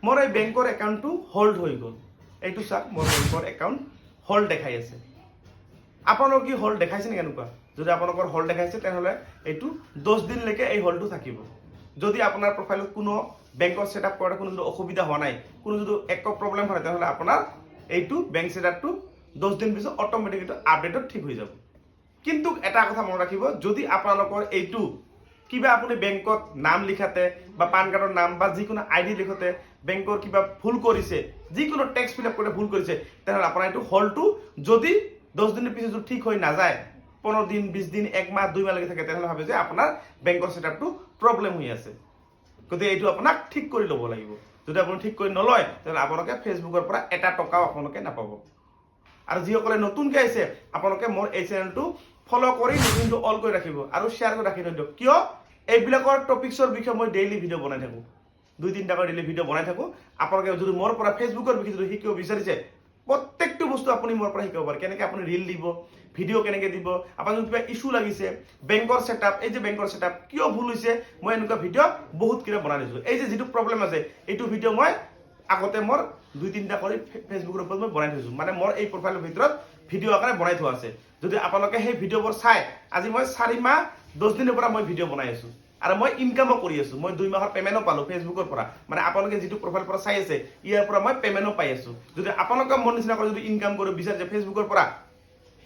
মোৰ এই বেংকৰ একাউণ্টটো হোল্ড হৈ গ'ল এইটো চাওক মোৰ বেংকৰ একাউণ্ট হোল্ড দেখাই আছে আপোনালোকৰ কি হোল্ড দেখাইছে নেকি এনেকুৱা যদি আপোনালোকৰ হোল্ড দেখাইছে তেনেহ'লে এইটো 10 দিনলৈকে এই হোল্ডটো থাকিব যদি আপোনাৰ প্ৰফাইলত কোনো বেংকৰ সেটআপ কৰাৰ কোনো অসুবিধা হোৱা নাই কোনো যদি একো প্ৰবলেম হয় তেনেহ'লে আপোনাৰ এইটো বেংক সেটআপটো 10 দিন পিছত অটোমেটিক এইটো আপডেটত ঠিক হৈ যাব কিন্তু এটা কথা মনত ৰাখিব যদি আপোনালোকৰ এইটো কিবা আপুনি বেংকত নাম লিখাতে বা পান কাৰ্ডৰ নাম বা যিকোনো আইডি লিখতে বেংকৰ কিবা ভুল কৰিছে যিকোনো টেক্স ফিল আপ কৰোঁতে ভুল কৰিছে তেনেহ'লে আপোনাৰ এইটো হোল্ডটো যদি 10 দিনৰ পিছত ঠিক হৈ নাযায় 15 দিন 20 দিন 1 মাহ 2 মাহ লাগি থাকে তেনেহ'লে ভাবে যে আপোনাৰ বেংকৰ সেটআপটো প্ৰবলেম হৈ আছে গতিকে এইটো আপোনাক ঠিক কৰি ল'ব লাগিব যদি আপুনি ঠিক কৰি নলয় তেতিয়াহ'লে আপোনালোকে ফেচবুকৰ পৰা এটা টকাও আপোনালোকে নাপাব আৰু যিসকলে নতুনকৈ আহিছে আপোনালোকে মোৰ এই চেনেলটো ফলো কৰি নতুনটো অল কৰি ৰাখিব আৰু শ্বেয়াৰ কৰি ৰাখি দিয়ক কিয় এইবিলাকৰ টপিকছৰ বিষয়ে মই ডেইলি ভিডিঅ' বনাই থাকোঁ 2-3টা ডেইলি ভিডিঅ' বনাই থাকোঁ আপোনালোকে যদি মোৰ পৰা ফেচবুকৰ বিষয়ে যদি শিকিব বিচাৰিছে প্ৰত্যেকটো বস্তু আপুনি মোৰ পৰা শিকিব পাৰে কেনেকৈ আপুনি ৰীল দিব ভিডিঅ' কেনেকৈ দিব আপোনাৰ যদি কিবা ইছ্যু লাগিছে বেংকৰ সেটআপ এই যে বেংকৰ সেটআপ কিয় ভুল হৈছে মই এনেকুৱা ভিডিঅ' বহুত কিটা বনাই দিছোঁ এই যে যিটো প্ৰবলেম আছে এইটো ভিডিঅ' মই আগতে মোৰ 2-3টা কৰি ফেচবুকৰ ওপৰত মই বনাই থৈছোঁ মানে মোৰ এই প্ৰফাইলৰ ভিতৰত ভিডিঅ' আকাৰে বনাই থোৱা আছে যদি আপোনালোকে সেই ভিডিঅ'বোৰ চাই আজি মই 4 মাহ 10 দিনৰ পৰা মই ভিডিঅ' বনাই আছোঁ আৰু মই ইনকামো কৰি আছোঁ মই 2 মাহৰ পেমেণ্টও পালোঁ ফেচবুকৰ পৰা মানে আপোনালোকে যিটো প্ৰফাইলৰ পৰা চাই আছে ইয়াৰ পৰা মই পেমেণ্টও পাই আছোঁ যদি আপোনালোকে মোৰ নিচিনাকৈ যদি ইনকাম কৰিব বিচাৰিছে ফেচবুকৰ পৰা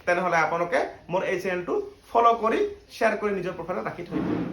তেনেহ'লে আপোনালোকে মোৰ এই চেনেলটো ফলো কৰি শ্বেয়াৰ কৰি নিজৰ প্ৰফাইলত ৰাখি থৈ দিব